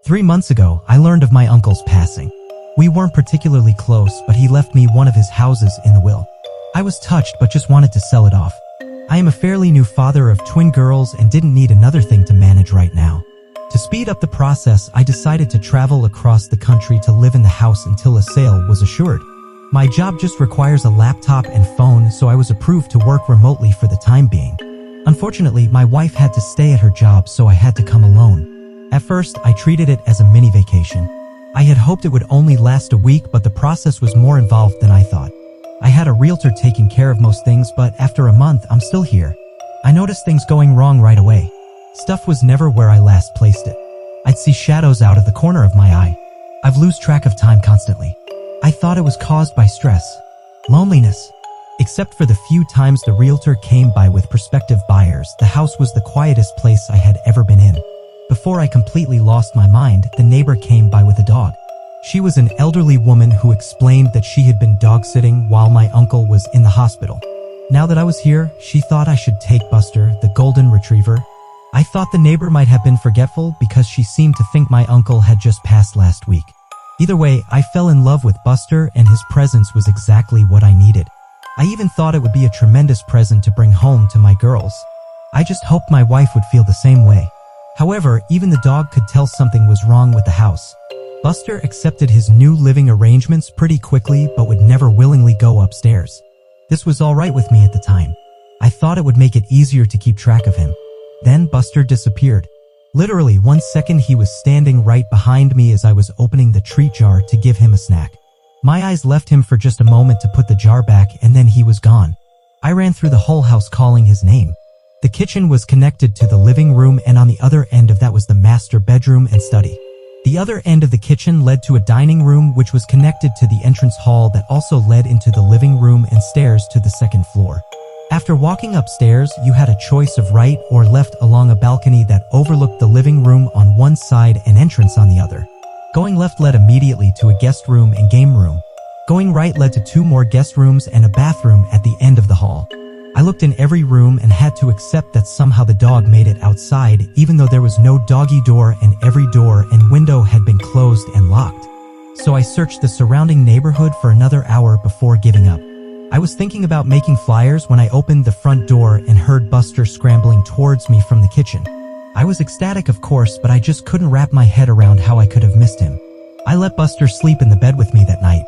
3 months ago, I learned of my uncle's passing. We weren't particularly close, but he left me one of his houses in the will. I was touched but just wanted to sell it off. I am a fairly new father of twin girls and didn't need another thing to manage right now. To speed up the process, I decided to travel across the country to live in the house until a sale was assured. My job just requires a laptop and phone, so I was approved to work remotely for the time being. Unfortunately, my wife had to stay at her job, so I had to come alone. At first, I treated it as a mini vacation. I had hoped it would only last a week, but the process was more involved than I thought. I had a realtor taking care of most things, but after a month, I'm still here. I noticed things going wrong right away. Stuff was never where I last placed it. I'd see shadows out of the corner of my eye. I've lost track of time constantly. I thought it was caused by stress, loneliness. Except for the few times the realtor came by with prospective buyers, the house was the quietest place I had ever been in. Before I completely lost my mind, the neighbor came by with a dog. She was an elderly woman who explained that she had been dog-sitting while my uncle was in the hospital. Now that I was here, she thought I should take Buster, the golden retriever. I thought the neighbor might have been forgetful because she seemed to think my uncle had just passed last week. Either way, I fell in love with Buster, and his presence was exactly what I needed. I even thought it would be a tremendous present to bring home to my girls. I just hoped my wife would feel the same way. However, even the dog could tell something was wrong with the house. Buster accepted his new living arrangements pretty quickly, but would never willingly go upstairs. This was alright with me at the time. I thought it would make it easier to keep track of him. Then Buster disappeared. Literally 1 second he was standing right behind me as I was opening the treat jar to give him a snack. My eyes left him for just a moment to put the jar back, and then he was gone. I ran through the whole house calling his name. The kitchen was connected to the living room, and on the other end of that was the master bedroom and study. The other end of the kitchen led to a dining room which was connected to the entrance hall that also led into the living room and stairs to the second floor. After walking upstairs, you had a choice of right or left along a balcony that overlooked the living room on one side and entrance on the other. Going left led immediately to a guest room and game room. Going right led to 2 more guest rooms and a bathroom at the end of the hall. I looked in every room and had to accept that somehow the dog made it outside, even though there was no doggy door and every door and window had been closed and locked. So I searched the surrounding neighborhood for another hour before giving up. I was thinking about making flyers when I opened the front door and heard Buster scrambling towards me from the kitchen. I was ecstatic, of course, but I just couldn't wrap my head around how I could have missed him. I let Buster sleep in the bed with me that night.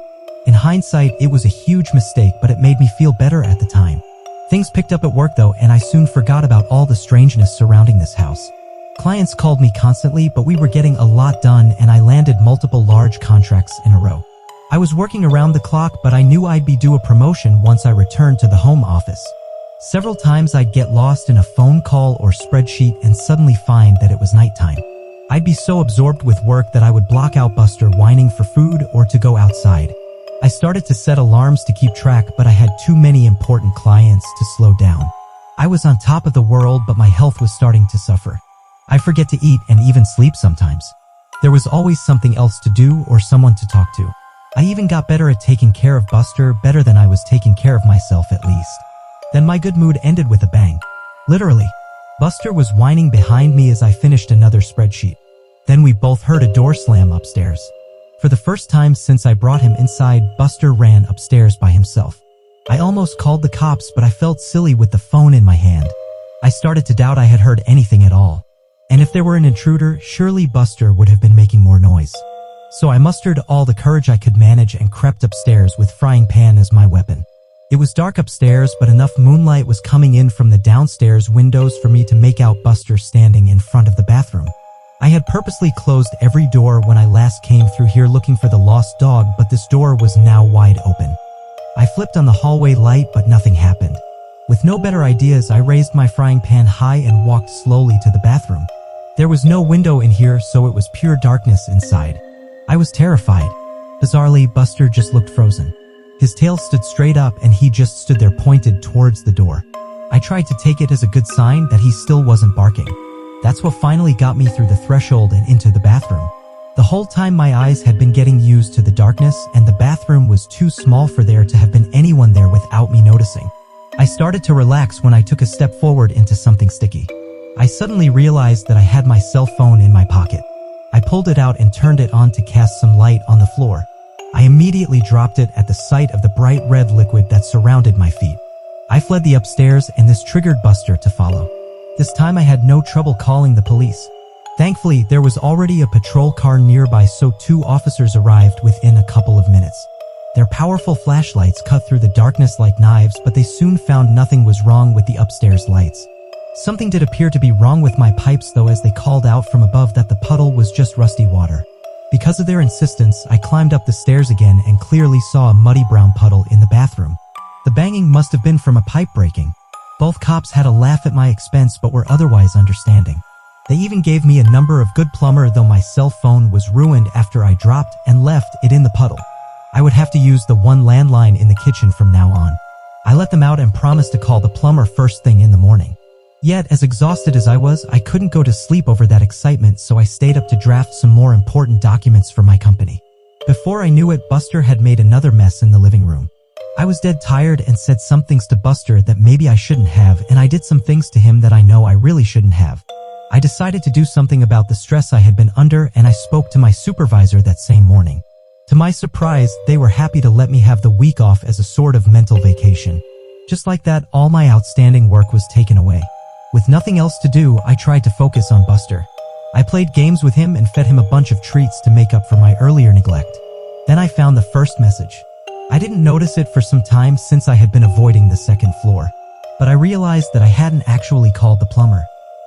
In hindsight, it was a huge mistake, but it made me feel better at the time. Things picked up at work though, and I soon forgot about all the strangeness surrounding this house. Clients called me constantly, but we were getting a lot done, and I landed multiple large contracts in a row. I was working around the clock, but I knew I'd be due a promotion once I returned to the home office. Several times I'd get lost in a phone call or spreadsheet and suddenly find that it was nighttime. I'd be so absorbed with work that I would block out Buster whining for food or to go outside. I started to set alarms to keep track, but I had too many important clients to slow down. I was on top of the world, but my health was starting to suffer. I forget to eat and even sleep sometimes. There was always something else to do or someone to talk to. I even got better at taking care of Buster, better than I was taking care of myself at least. Then my good mood ended with a bang. Literally. Buster was whining behind me as I finished another spreadsheet. Then we both heard a door slam upstairs. For the first time since I brought him inside, Buster ran upstairs by himself. I almost called the cops, but I felt silly with the phone in my hand. I started to doubt I had heard anything at all. And if there were an intruder, surely Buster would have been making more noise. So I mustered all the courage I could manage and crept upstairs with frying pan as my weapon. It was dark upstairs, but enough moonlight was coming in from the downstairs windows for me to make out Buster standing in front of the bathroom. I had purposely closed every door when I last came through here looking for the lost dog, but this door was now wide open. I flipped on the hallway light, but nothing happened. With no better ideas, I raised my frying pan high and walked slowly to the bathroom. There was no window in here, so it was pure darkness inside. I was terrified. Bizarrely, Buster just looked frozen. His tail stood straight up and he just stood there pointed towards the door. I tried to take it as a good sign that he still wasn't barking. That's what finally got me through the threshold and into the bathroom. The whole time my eyes had been getting used to the darkness, and the bathroom was too small for there to have been anyone there without me noticing. I started to relax when I took a step forward into something sticky. I suddenly realized that I had my cell phone in my pocket. I pulled it out and turned it on to cast some light on the floor. I immediately dropped it at the sight of the bright red liquid that surrounded my feet. I fled the upstairs and this triggered Buster to follow. This time I had no trouble calling the police. Thankfully, there was already a patrol car nearby, so 2 officers arrived within a couple of minutes. Their powerful flashlights cut through the darkness like knives, but they soon found nothing was wrong with the upstairs lights. Something did appear to be wrong with my pipes though, as they called out from above that the puddle was just rusty water. Because of their insistence, I climbed up the stairs again and clearly saw a muddy brown puddle in the bathroom. The banging must have been from a pipe breaking. Both cops had a laugh at my expense but were otherwise understanding. They even gave me a number of good plumber, though my cell phone was ruined after I dropped and left it in the puddle. I would have to use the one landline in the kitchen from now on. I let them out and promised to call the plumber first thing in the morning. Yet, as exhausted as I was, I couldn't go to sleep over that excitement, so I stayed up to draft some more important documents for my company. Before I knew it, Buster had made another mess in the living room. I was dead tired and said some things to Buster that maybe I shouldn't have, and I did some things to him that I know I really shouldn't have. I decided to do something about the stress I had been under, and I spoke to my supervisor that same morning. To my surprise, they were happy to let me have the week off as a sort of mental vacation. Just like that, all my outstanding work was taken away. With nothing else to do, I tried to focus on Buster. I played games with him and fed him a bunch of treats to make up for my earlier neglect. Then I found the first message. I didn't notice it for some time since I had been avoiding the second floor. But I realized that I hadn't actually called the plumber.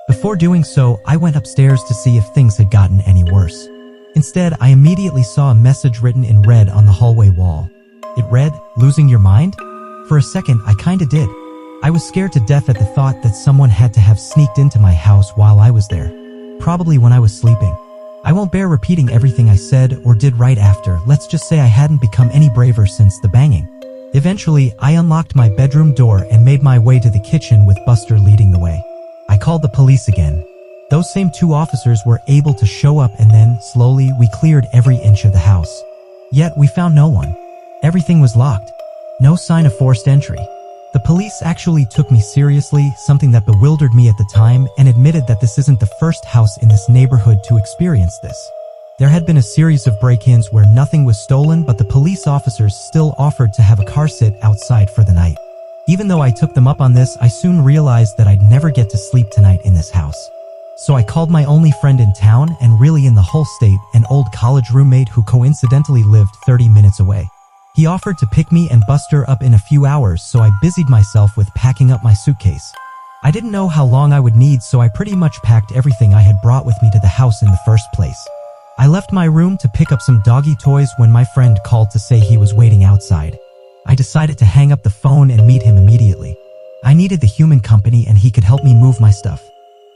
Before doing so, I went upstairs to see if things had gotten any worse. Instead, I immediately saw a message written in red on the hallway wall. It read, "Losing your mind?" For a second, I kinda did. I was scared to death at the thought that someone had to have sneaked into my house while I was there. Probably when I was sleeping. I won't bear repeating everything I said or did right after. Let's just say I hadn't become any braver since the banging. Eventually, I unlocked my bedroom door and made my way to the kitchen with Buster leading the way. I called the police again. Those same 2 officers were able to show up, and then, slowly, we cleared every inch of the house. Yet, we found no one. Everything was locked. No sign of forced entry. The police actually took me seriously, something that bewildered me at the time, and admitted that this isn't the first house in this neighborhood to experience this. There had been a series of break-ins where nothing was stolen, but the police officers still offered to have a car sit outside for the night. Even though I took them up on this, I soon realized that I'd never get to sleep tonight in this house. So I called my only friend in town, and really in the whole state, an old college roommate who coincidentally lived 30 minutes away. He offered to pick me and Buster up in a few hours, so I busied myself with packing up my suitcase. I didn't know how long I would need, so I pretty much packed everything I had brought with me to the house in the first place. I left my room to pick up some doggy toys when my friend called to say he was waiting outside. I decided to hang up the phone and meet him immediately. I needed the human company and he could help me move my stuff.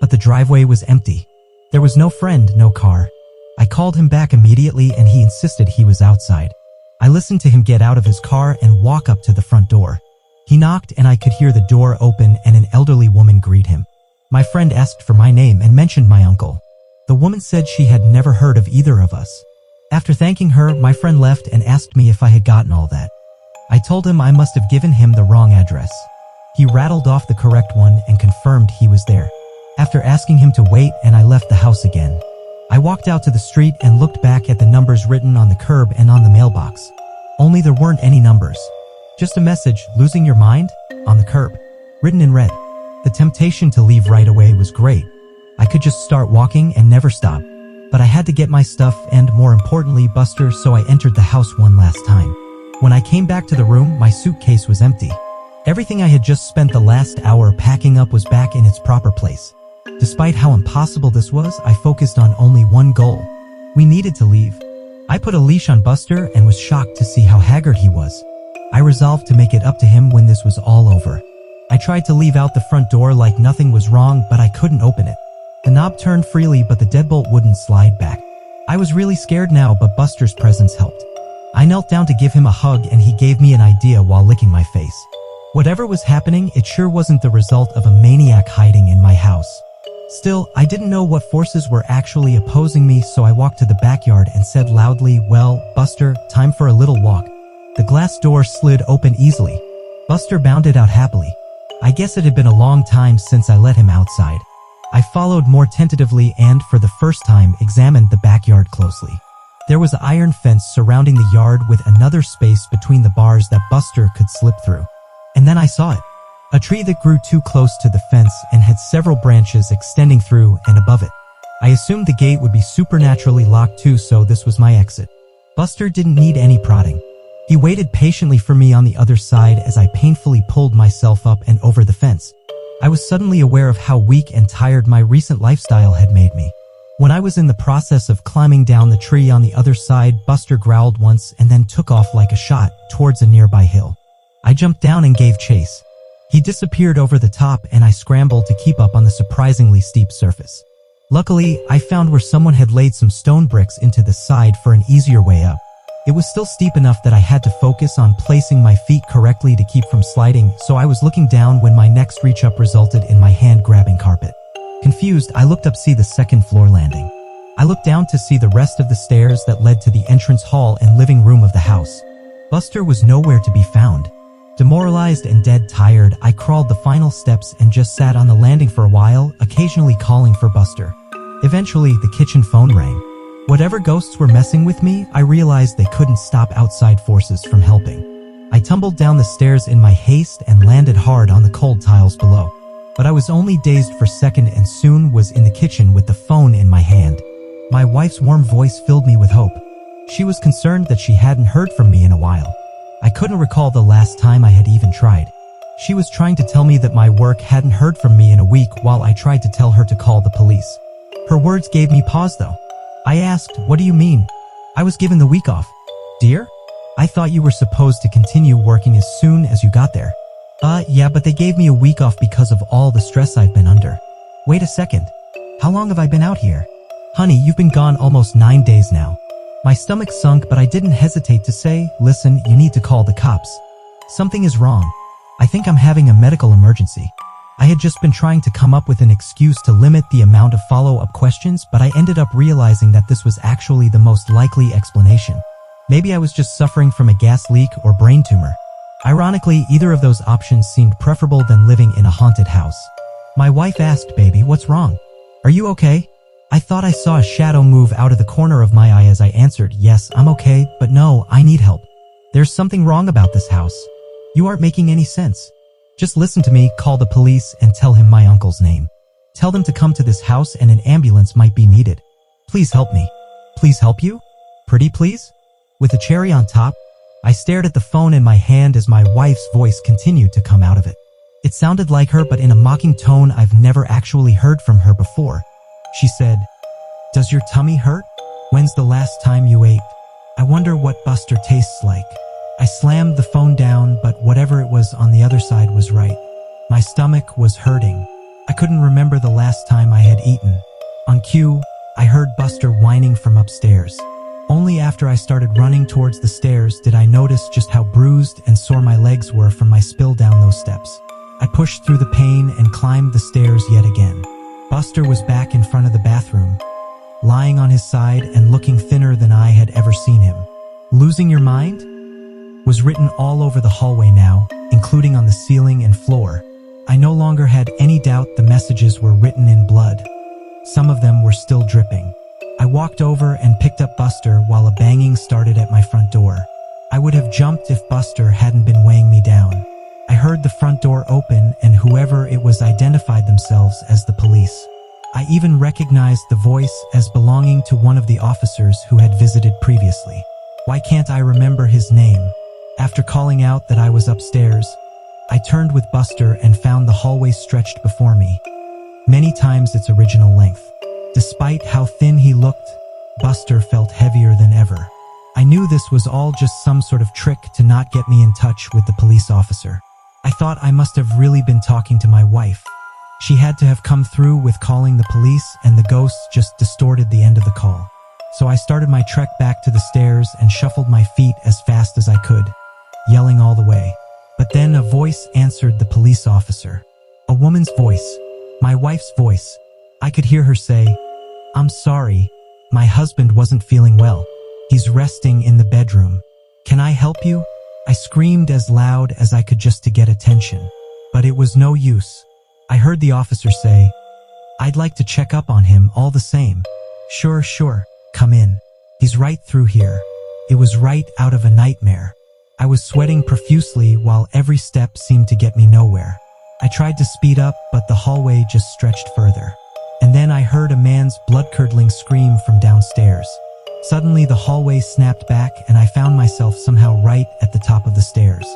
But the driveway was empty. There was no friend, no car. I called him back immediately and he insisted he was outside. I listened to him get out of his car and walk up to the front door. He knocked and I could hear the door open and an elderly woman greet him. My friend asked for my name and mentioned my uncle. The woman said she had never heard of either of us. After thanking her, my friend left and asked me if I had gotten all that. I told him I must have given him the wrong address. He rattled off the correct one and confirmed he was there. After asking him to wait, and I left the house again. I walked out to the street and looked back at the numbers written on the curb and on the mailbox. Only there weren't any numbers. Just a message, "Losing your mind?" on the curb, written in red. The temptation to leave right away was great. I could just start walking and never stop. But I had to get my stuff and, more importantly, Buster, so I entered the house one last time. When I came back to the room, my suitcase was empty. Everything I had just spent the last hour packing up was back in its proper place. Despite how impossible this was, I focused on only one goal. We needed to leave. I put a leash on Buster and was shocked to see how haggard he was. I resolved to make it up to him when this was all over. I tried to leave out the front door like nothing was wrong, but I couldn't open it. The knob turned freely, but the deadbolt wouldn't slide back. I was really scared now, but Buster's presence helped. I knelt down to give him a hug and he gave me an idea while licking my face. Whatever was happening, it sure wasn't the result of a maniac hiding in my house. Still, I didn't know what forces were actually opposing me, so I walked to the backyard and said loudly, "Well, Buster, time for a little walk." The glass door slid open easily. Buster bounded out happily. I guess it had been a long time since I let him outside. I followed more tentatively and, for the first time, examined the backyard closely. There was an iron fence surrounding the yard with another space between the bars that Buster could slip through. And then I saw it. A tree that grew too close to the fence and had several branches extending through and above it. I assumed the gate would be supernaturally locked too, so this was my exit. Buster didn't need any prodding. He waited patiently for me on the other side as I painfully pulled myself up and over the fence. I was suddenly aware of how weak and tired my recent lifestyle had made me. When I was in the process of climbing down the tree on the other side, Buster growled once and then took off like a shot towards a nearby hill. I jumped down and gave chase. He disappeared over the top and I scrambled to keep up on the surprisingly steep surface. Luckily, I found where someone had laid some stone bricks into the side for an easier way up. It was still steep enough that I had to focus on placing my feet correctly to keep from sliding, so I was looking down when my next reach up resulted in my hand grabbing carpet. Confused, I looked up to see the second floor landing. I looked down to see the rest of the stairs that led to the entrance hall and living room of the house. Buster was nowhere to be found. Demoralized and dead tired, I crawled the final steps and just sat on the landing for a while, occasionally calling for Buster. Eventually, the kitchen phone rang. Whatever ghosts were messing with me, I realized they couldn't stop outside forces from helping. I tumbled down the stairs in my haste and landed hard on the cold tiles below. But I was only dazed for a second and soon was in the kitchen with the phone in my hand. My wife's warm voice filled me with hope. She was concerned that she hadn't heard from me in a while. I couldn't recall the last time I had even tried. She was trying to tell me that my work hadn't heard from me in a week while I tried to tell her to call the police. Her words gave me pause though. I asked, "What do you mean?" "I was given the week off." "Dear? I thought you were supposed to continue working as soon as you got there." Yeah, but they gave me a week off because of all the stress I've been under." "Wait a second. How long have I been out here?" "Honey, you've been gone almost 9 days now." My stomach sunk, but I didn't hesitate to say, "Listen, you need to call the cops. Something is wrong. I think I'm having a medical emergency." I had just been trying to come up with an excuse to limit the amount of follow-up questions, but I ended up realizing that this was actually the most likely explanation. Maybe I was just suffering from a gas leak or brain tumor. Ironically, either of those options seemed preferable than living in a haunted house. My wife asked, "Baby, what's wrong? Are you okay?" I thought I saw a shadow move out of the corner of my eye as I answered, "Yes, I'm okay, but no, I need help. There's something wrong about this house. You aren't making any sense. Just listen to me, call the police and tell him my uncle's name. Tell them to come to this house and an ambulance might be needed. Please help me." "Please help you? Pretty please?" With a cherry on top, I stared at the phone in my hand as my wife's voice continued to come out of it. It sounded like her, but in a mocking tone I've never actually heard from her before. She said, "Does your tummy hurt? When's the last time you ate? I wonder what Buster tastes like." I slammed the phone down, but whatever it was on the other side was right. My stomach was hurting. I couldn't remember the last time I had eaten. On cue, I heard Buster whining from upstairs. Only after I started running towards the stairs did I notice just how bruised and sore my legs were from my spill down those steps. I pushed through the pain and climbed the stairs yet again. Buster was back in front of the bathroom, lying on his side and looking thinner than I had ever seen him. "Losing your mind?" was written all over the hallway now, including on the ceiling and floor. I no longer had any doubt the messages were written in blood. Some of them were still dripping. I walked over and picked up Buster while a banging started at my front door. I would have jumped if Buster hadn't been weighing me down. I heard the front door open and whoever it was identified themselves as the police. I even recognized the voice as belonging to one of the officers who had visited previously. Why can't I remember his name? After calling out that I was upstairs, I turned with Buster and found the hallway stretched before me, many times its original length. Despite how thin he looked, Buster felt heavier than ever. I knew this was all just some sort of trick to not get me in touch with the police officer. I thought I must have really been talking to my wife. She had to have come through with calling the police and the ghosts just distorted the end of the call. So I started my trek back to the stairs and shuffled my feet as fast as I could, yelling all the way. But then a voice answered the police officer. A woman's voice. My wife's voice. I could hear her say, "I'm sorry. My husband wasn't feeling well. He's resting in the bedroom. Can I help you?" I screamed as loud as I could just to get attention. But it was no use. I heard the officer say, I'd like to check up on him all the same. Sure, come in. He's right through here. It was right out of a nightmare. I was sweating profusely while every step seemed to get me nowhere. I tried to speed up, but the hallway just stretched further. And then I heard a man's blood-curdling scream from downstairs. Suddenly the hallway snapped back and I found myself somehow right at the top of the stairs.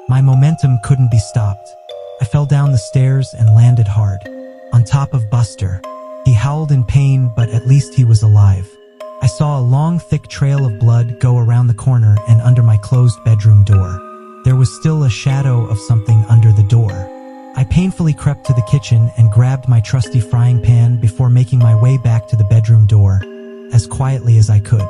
My momentum couldn't be stopped. I fell down the stairs and landed hard. On top of Buster. He howled in pain, but at least he was alive. I saw a long, thick trail of blood go around the corner and under my closed bedroom door. There was still a shadow of something under the door. I painfully crept to the kitchen and grabbed my trusty frying pan before making my way back to the bedroom door, as quietly as I could.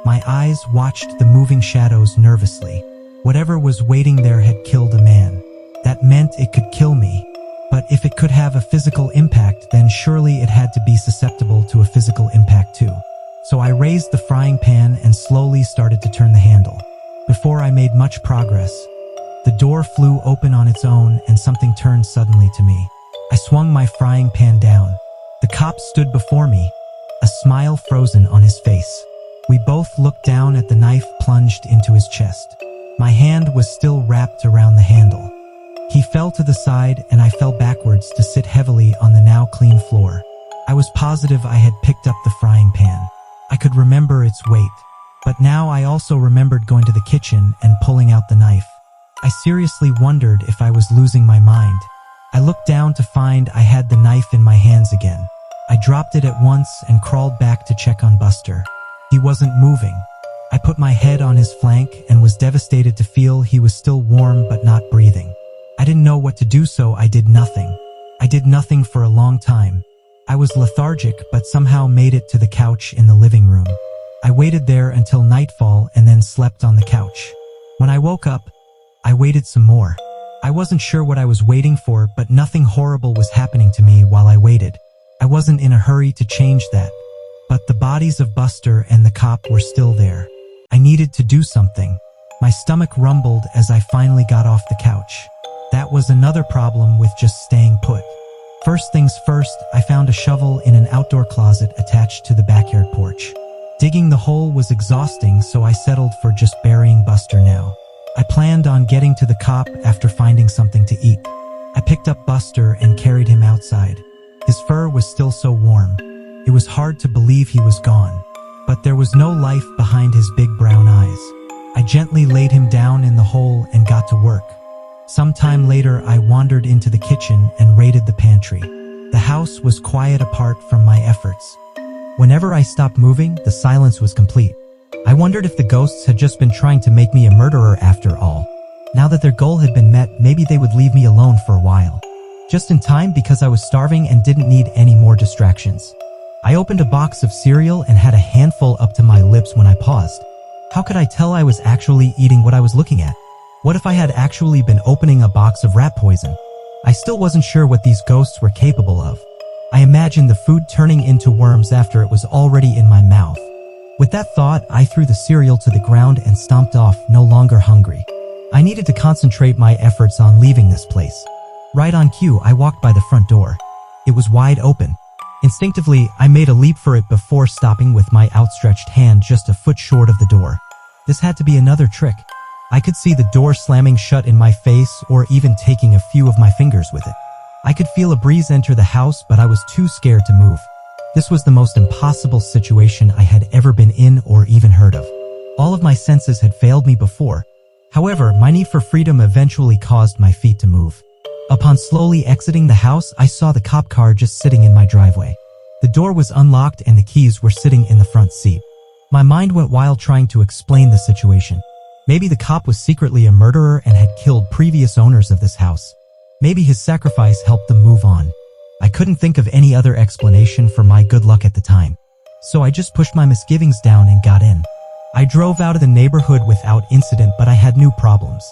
My eyes watched the moving shadows nervously. Whatever was waiting there had killed a man. That meant it could kill me. But if it could have a physical impact, then surely it had to be susceptible to a physical impact too. So I raised the frying pan and slowly started to turn the handle. Before I made much progress, the door flew open on its own and something turned suddenly to me. I swung my frying pan down. The cop stood before me, a smile frozen on his face. We both looked down at the knife plunged into his chest. My hand was still wrapped around the handle. He fell to the side and I fell backwards to sit heavily on the now clean floor. I was positive I had picked up the frying pan. I could remember its weight. But now I also remembered going to the kitchen and pulling out the knife. I seriously wondered if I was losing my mind. I looked down to find I had the knife in my hands again. I dropped it at once and crawled back to check on Buster. He wasn't moving. I put my head on his flank and was devastated to feel he was still warm but not breathing. I didn't know what to do, so I did nothing. I did nothing for a long time. I was lethargic but somehow made it to the couch in the living room. I waited there until nightfall and then slept on the couch. When I woke up, I waited some more. I wasn't sure what I was waiting for, but nothing horrible was happening to me while I waited. I wasn't in a hurry to change that. But the bodies of Buster and the cop were still there. I needed to do something. My stomach rumbled as I finally got off the couch. That was another problem with just staying put. First things first, I found a shovel in an outdoor closet attached to the backyard porch. Digging the hole was exhausting, so I settled for just burying Buster now. I planned on getting to the cop after finding something to eat. I picked up Buster and carried him outside. His fur was still so warm. It was hard to believe he was gone. But there was no life behind his big brown eyes. I gently laid him down in the hole and got to work. Sometime later, I wandered into the kitchen and raided the pantry. The house was quiet apart from my efforts. Whenever I stopped moving, the silence was complete. I wondered if the ghosts had just been trying to make me a murderer after all. Now that their goal had been met, maybe they would leave me alone for a while. Just in time because I was starving and didn't need any more distractions. I opened a box of cereal and had a handful up to my lips when I paused. How could I tell I was actually eating what I was looking at? What if I had actually been opening a box of rat poison? I still wasn't sure what these ghosts were capable of. I imagined the food turning into worms after it was already in my mouth. With that thought, I threw the cereal to the ground and stomped off, no longer hungry. I needed to concentrate my efforts on leaving this place. Right on cue, I walked by the front door. It was wide open. Instinctively, I made a leap for it before stopping with my outstretched hand just a foot short of the door. This had to be another trick. I could see the door slamming shut in my face or even taking a few of my fingers with it. I could feel a breeze enter the house, but I was too scared to move. This was the most impossible situation I had ever been in or even heard of. All of my senses had failed me before. However, my need for freedom eventually caused my feet to move. Upon slowly exiting the house, I saw the cop car just sitting in my driveway. The door was unlocked and the keys were sitting in the front seat. My mind went wild trying to explain the situation. Maybe the cop was secretly a murderer and had killed previous owners of this house. Maybe his sacrifice helped them move on. I couldn't think of any other explanation for my good luck at the time. So I just pushed my misgivings down and got in. I drove out of the neighborhood without incident, but I had new problems.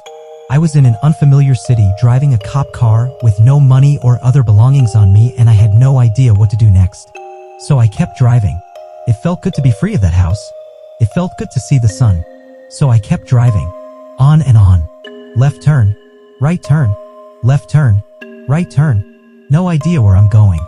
I was in an unfamiliar city driving a cop car with no money or other belongings on me, and I had no idea what to do next. So I kept driving. It felt good to be free of that house. It felt good to see the sun. So I kept driving. On and on. Left turn. Right turn. Left turn. Right turn. No idea where I'm going.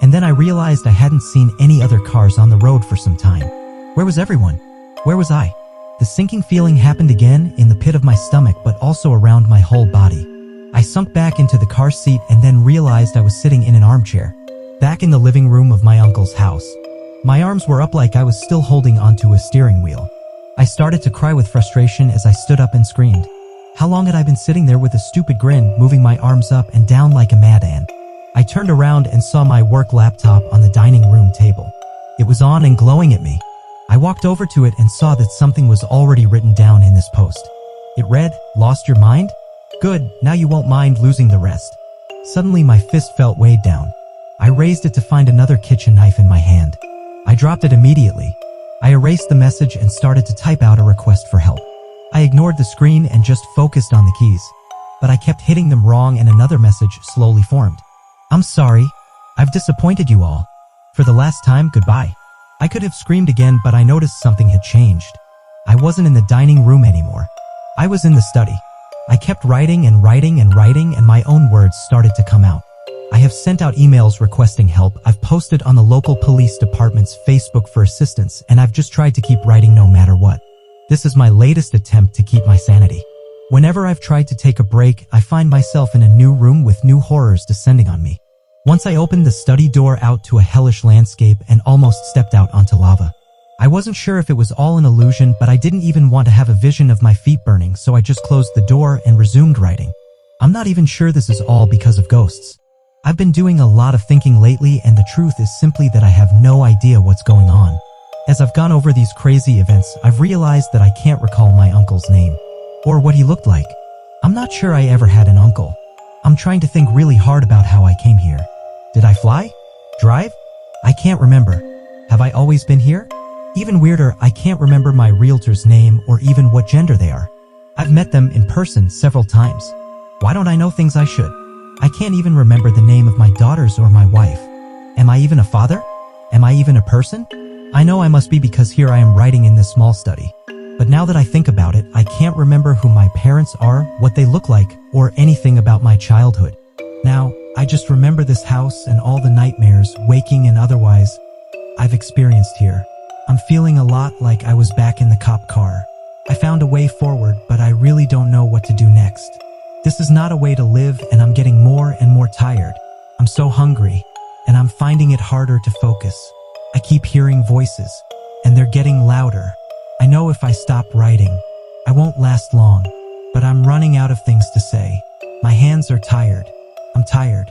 And then I realized I hadn't seen any other cars on the road for some time. Where was everyone? Where was I? The sinking feeling happened again in the pit of my stomach, but also around my whole body. I sunk back into the car seat and then realized I was sitting in an armchair, back in the living room of my uncle's house. My arms were up like I was still holding onto a steering wheel. I started to cry with frustration as I stood up and screamed. How long had I been sitting there with a stupid grin, moving my arms up and down like a mad ant? I turned around and saw my work laptop on the dining room table. It was on and glowing at me. I walked over to it and saw that something was already written down in this post. It read, "Lost your mind? Good, now you won't mind losing the rest." Suddenly my fist felt weighed down. I raised it to find another kitchen knife in my hand. I dropped it immediately. I erased the message and started to type out a request for help. I ignored the screen and just focused on the keys. But I kept hitting them wrong and another message slowly formed. "I'm sorry. I've disappointed you all. For the last time, goodbye." I could have screamed again, but I noticed something had changed. I wasn't in the dining room anymore. I was in the study. I kept writing and writing and writing, and my own words started to come out. I have sent out emails requesting help. I've posted on the local police department's Facebook for assistance, and I've just tried to keep writing no matter what. This is my latest attempt to keep my sanity. Whenever I've tried to take a break, I find myself in a new room with new horrors descending on me. Once I opened the study door out to a hellish landscape and almost stepped out onto lava. I wasn't sure if it was all an illusion, but I didn't even want to have a vision of my feet burning, so I just closed the door and resumed writing. I'm not even sure this is all because of ghosts. I've been doing a lot of thinking lately, and the truth is simply that I have no idea what's going on. As I've gone over these crazy events, I've realized that I can't recall my uncle's name, or what he looked like. I'm not sure I ever had an uncle. I'm trying to think really hard about how I came here. Did I fly? Drive? I can't remember. Have I always been here? Even weirder, I can't remember my realtor's name or even what gender they are. I've met them in person several times. Why don't I know things I should? I can't even remember the name of my daughters or my wife. Am I even a father? Am I even a person? I know I must be, because here I am writing in this small study. But now that I think about it, I can't remember who my parents are, what they look like, or anything about my childhood. Now, I just remember this house and all the nightmares, waking and otherwise, I've experienced here. I'm feeling a lot like I was back in the cop car. I found a way forward, but I really don't know what to do next. This is not a way to live, and I'm getting more and more tired. I'm so hungry, and I'm finding it harder to focus. I keep hearing voices, and they're getting louder. I know if I stop writing, I won't last long, but I'm running out of things to say. My hands are tired. I'm tired.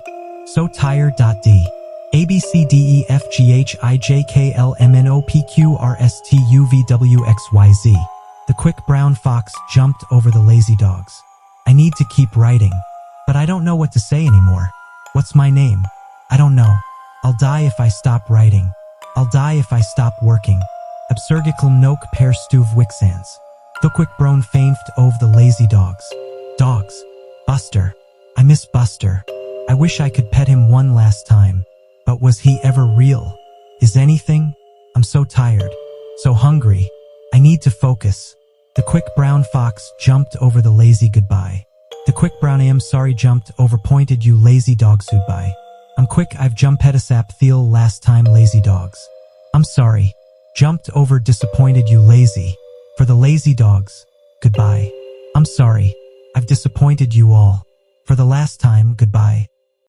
So tired. D. A B C D E F G H I J K L M N O P Q R S T U V W X Y Z. The quick brown fox jumped over the lazy dogs. I need to keep writing, but I don't know what to say anymore. What's my name? I don't know. I'll die if I stop writing. I'll die if I stop working. Absurgiclum noc per stuv wixans. The quick brown fainft over the lazy dogs. Dogs. Buster. I miss Buster. I wish I could pet him one last time. But was he ever real? Is anything? I'm so tired. So hungry. I need to focus. The quick brown fox jumped over the lazy goodbye. The quick brown I am sorry jumped over pointed you lazy dogs goodbye. I'm quick I've jumped pedisap feel last time lazy dogs. I'm sorry. Jumped over disappointed you lazy. For the lazy dogs. Goodbye. I'm sorry. I've disappointed you all. For the last time, goodbye.